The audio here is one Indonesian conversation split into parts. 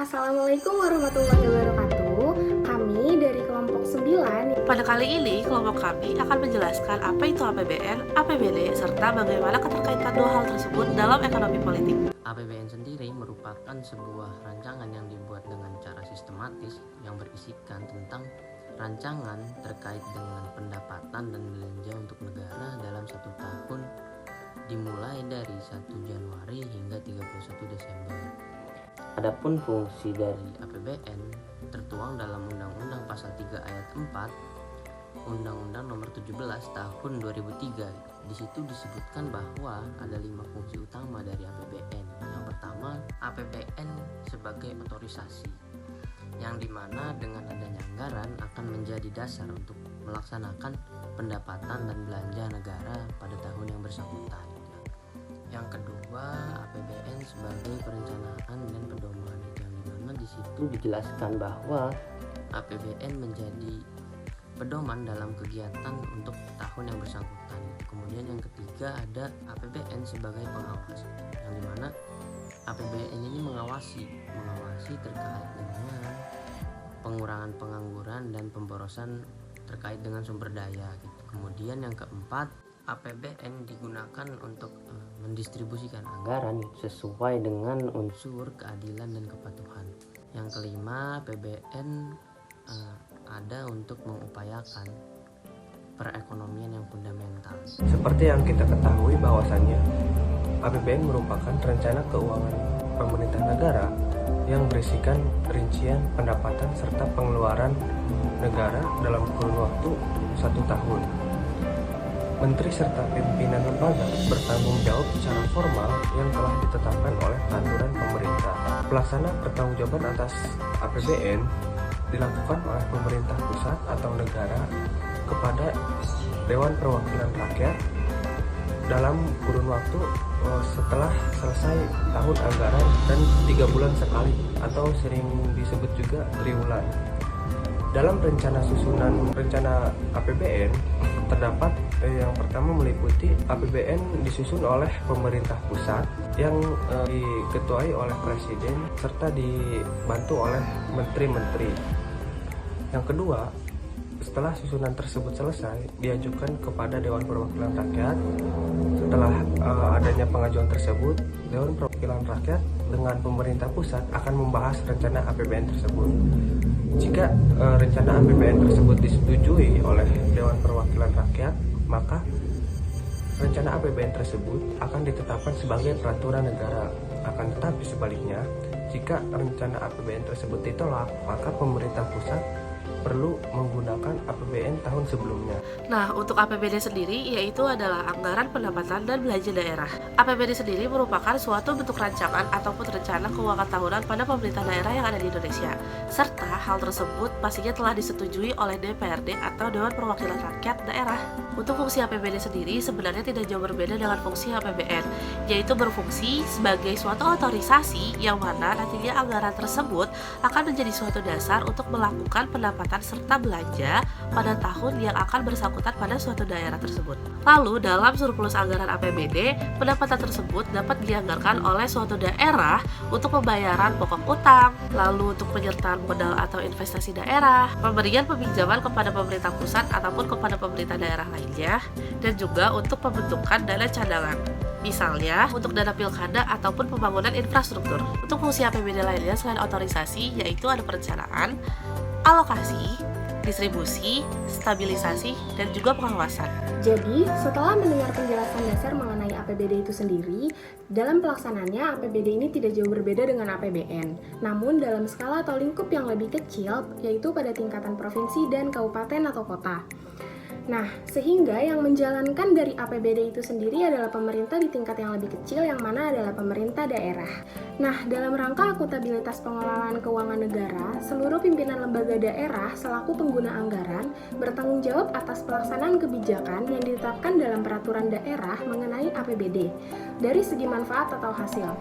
Assalamualaikum warahmatullahi wabarakatuh. Kami dari kelompok 9. Pada kali ini, kelompok kami akan menjelaskan apa itu APBN, APBD, serta bagaimana keterkaitan dua hal tersebut dalam ekonomi politik. APBN sendiri merupakan sebuah rancangan yang dibuat dengan cara sistematis yang berisikan tentang rancangan terkait dengan pendapatan dan belanja untuk negara dalam satu tahun dimulai dari 1 Januari hingga 31 Desember. Adapun fungsi dari APBN tertuang dalam Undang-Undang Pasal 3 Ayat 4 Undang-Undang Nomor 17 Tahun 2003. Di situ disebutkan bahwa ada 5 fungsi utama dari APBN. Yang pertama, APBN sebagai otorisasi, yang dimana dengan adanya anggaran akan menjadi dasar untuk melaksanakan pendapatan dan belanja negara pada tahun yang bersangkutan. Yang kedua, APBN sebagai perencanaan dan pedoman, yang dimana di situ dijelaskan bahwa APBN menjadi pedoman dalam kegiatan untuk tahun yang bersangkutan. Kemudian yang ketiga ada APBN sebagai pengawas, yang dimana APBN ini mengawasi terkait dengan pengurangan pengangguran dan pemborosan terkait dengan sumber daya gitu. Kemudian yang keempat, APBN digunakan untuk mendistribusikan anggaran sesuai dengan unsur keadilan dan kepatuhan. Yang kelima, APBN ada untuk mengupayakan perekonomian yang fundamental. Seperti yang kita ketahui bahwasannya APBN merupakan rencana keuangan pemerintah negara yang berisikan rincian pendapatan serta pengeluaran negara dalam kurun waktu 1 tahun. Menteri serta pimpinan lembaga bertanggung jawab secara formal yang telah ditetapkan oleh peraturan pemerintah. Pelaksana pertanggungjawaban atas APBN dilakukan oleh pemerintah pusat atau negara kepada Dewan Perwakilan Rakyat dalam kurun waktu setelah selesai tahun anggaran dan 3 bulan sekali, atau sering disebut juga triwulan. Dalam rencana APBN terdapat yang pertama meliputi APBN disusun oleh pemerintah pusat yang diketuai oleh presiden serta dibantu oleh menteri-menteri. Yang kedua, setelah susunan tersebut selesai, diajukan kepada Dewan Perwakilan Rakyat. Setelah adanya pengajuan tersebut, Dewan Perwakilan Rakyat dengan pemerintah pusat akan membahas rencana APBN tersebut. Jika rencana APBN tersebut disetujui oleh Dewan Perwakilan Rakyat, maka rencana APBN tersebut akan ditetapkan sebagai peraturan negara. Akan tetapi sebaliknya, jika rencana APBN tersebut ditolak, maka pemerintah pusat perlu menggunakan APBN tahun sebelumnya. Nah, untuk APBD sendiri yaitu adalah anggaran pendapatan dan belanja daerah. APBD sendiri merupakan suatu bentuk rancangan ataupun rencana keuangan tahunan pada pemerintah daerah yang ada di Indonesia. Serta hal tersebut pastinya telah disetujui oleh DPRD atau Dewan Perwakilan Rakyat Daerah. Untuk fungsi APBD sendiri sebenarnya tidak jauh berbeda dengan fungsi APBN, yaitu berfungsi sebagai suatu otorisasi yang mana nantinya anggaran tersebut akan menjadi suatu dasar untuk melakukan pendapatan serta belanja pada tahun yang akan bersangkutan pada suatu daerah tersebut. Lalu dalam surplus anggaran APBD, pendapatan tersebut dapat dianggarkan oleh suatu daerah untuk pembayaran pokok utang, lalu untuk penyertaan modal atau investasi daerah, pemberian peminjaman kepada pemerintah pusat ataupun kepada pemerintah daerah lainnya, dan juga untuk pembentukan dana cadangan. Misalnya, untuk dana pilkada ataupun pembangunan infrastruktur. Untuk fungsi APBD lainnya selain otorisasi, yaitu ada perencanaan, alokasi, distribusi, stabilisasi, dan juga pengawasan. Jadi, setelah mendengar penjelasan dasar mengenai APBD itu sendiri, dalam pelaksanaannya APBD ini tidak jauh berbeda dengan APBN. Namun dalam skala atau lingkup yang lebih kecil, yaitu pada tingkatan provinsi dan kabupaten atau kota. Nah, sehingga yang menjalankan dari APBD itu sendiri adalah pemerintah di tingkat yang lebih kecil, yang mana adalah pemerintah daerah. Nah, dalam rangka akuntabilitas pengelolaan keuangan negara, seluruh pimpinan lembaga daerah selaku pengguna anggaran bertanggung jawab atas pelaksanaan kebijakan yang ditetapkan dalam peraturan daerah mengenai APBD dari segi manfaat atau hasil.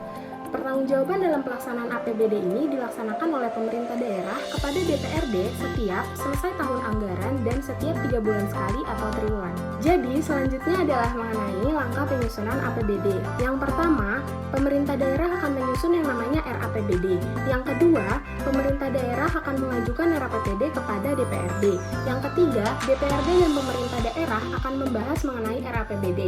Pertanggungjawaban dalam pelaksanaan APBD ini dilaksanakan oleh pemerintah daerah kepada DPRD setiap selesai tahun anggaran dan setiap 3 bulan sekali atau triwulan. Jadi, selanjutnya adalah mengenai langkah penyusunan APBD. Yang pertama, pemerintah daerah akan menyusun yang namanya RAPBD. Yang kedua, pemerintah daerah akan mengajukan RAPBD kepada DPRD. Yang ketiga, DPRD dan pemerintah daerah akan membahas mengenai RAPBD.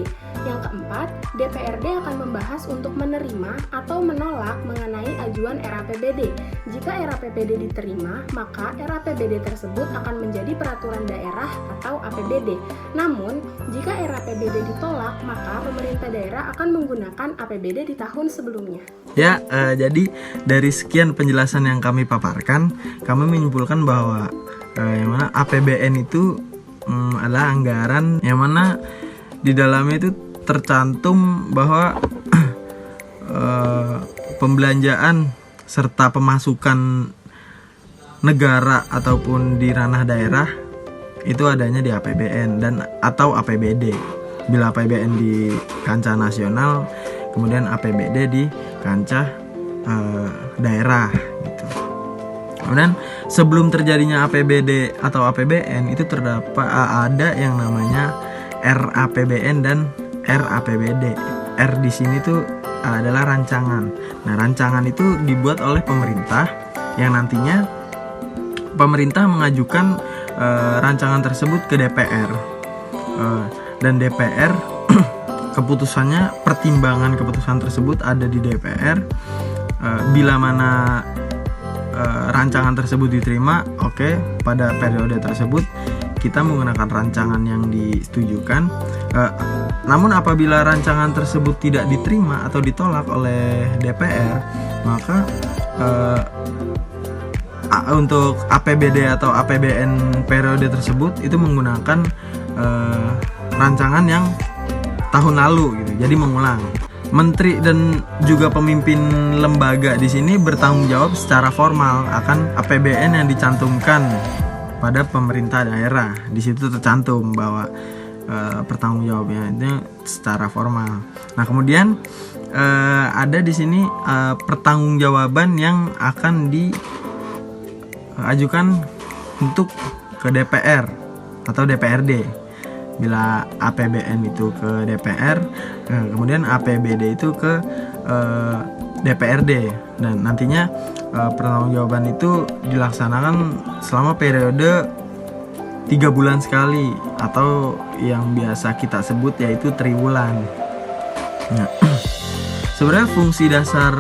Yang keempat, DPRD akan membahas untuk menerima atau menolak mengenai ajuan RAPBD. Jika RAPBD diterima, maka RAPBD tersebut akan menjadi peraturan daerah atau APBD. Namun, jika RAPBD ditolak, maka pemerintah daerah akan menggunakan APBD di tahun sebelumnya. Ya, jadi dari sekian penjelasan yang kami paparkan, kami menyimpulkan bahwa yang mana APBN itu adalah anggaran yang mana di dalamnya itu tercantum bahwa pembelanjaan serta pemasukan negara ataupun di ranah daerah itu adanya di APBN dan atau APBD. Bila APBN di kancah nasional, kemudian APBD di kancah daerah gitu. Kemudian sebelum terjadinya APBD atau APBN itu terdapat ada yang namanya RAPBN dan RAPBD. R di sini tuh adalah rancangan. Nah, rancangan itu dibuat oleh pemerintah yang nantinya pemerintah mengajukan rancangan tersebut ke DPR. Dan DPR keputusannya, pertimbangan keputusan tersebut ada di DPR. Bila mana rancangan tersebut diterima, oke, pada periode tersebut kita menggunakan rancangan yang disetujukan. Namun apabila rancangan tersebut tidak diterima atau ditolak oleh DPR, maka untuk APBD atau APBN periode tersebut itu menggunakan rancangan yang tahun lalu gitu. Jadi mengulang. Menteri dan juga pemimpin lembaga di sini bertanggung jawab secara formal akan APBN yang dicantumkan pada pemerintah daerah. Di situ tercantum bahwa pertanggungjawabnya itu secara formal. Nah, kemudian ada di sini pertanggungjawaban yang akan diajukan untuk ke DPR atau DPRD. Bila APBN itu ke DPR, kemudian APBD itu ke DPRD, dan nantinya pertanggungjawaban itu dilaksanakan selama periode 3 bulan sekali atau yang biasa kita sebut yaitu triwulan. Nah, sebenarnya fungsi dasar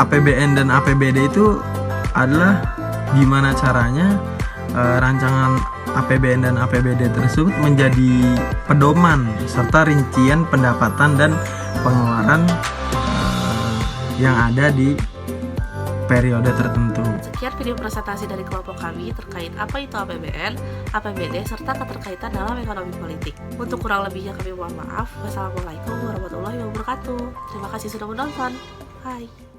APBN dan APBD itu adalah gimana caranya rancangan APBN dan APBD tersebut menjadi pedoman serta rincian pendapatan dan pengeluaran yang ada di periode tertentu. Sekian video presentasi dari kelompok kami terkait apa itu APBN, APBD, serta keterkaitan dalam ekonomi politik. Untuk kurang lebihnya kami mohon maaf. Wassalamualaikum warahmatullahi wabarakatuh. Terima kasih sudah menonton. Bye.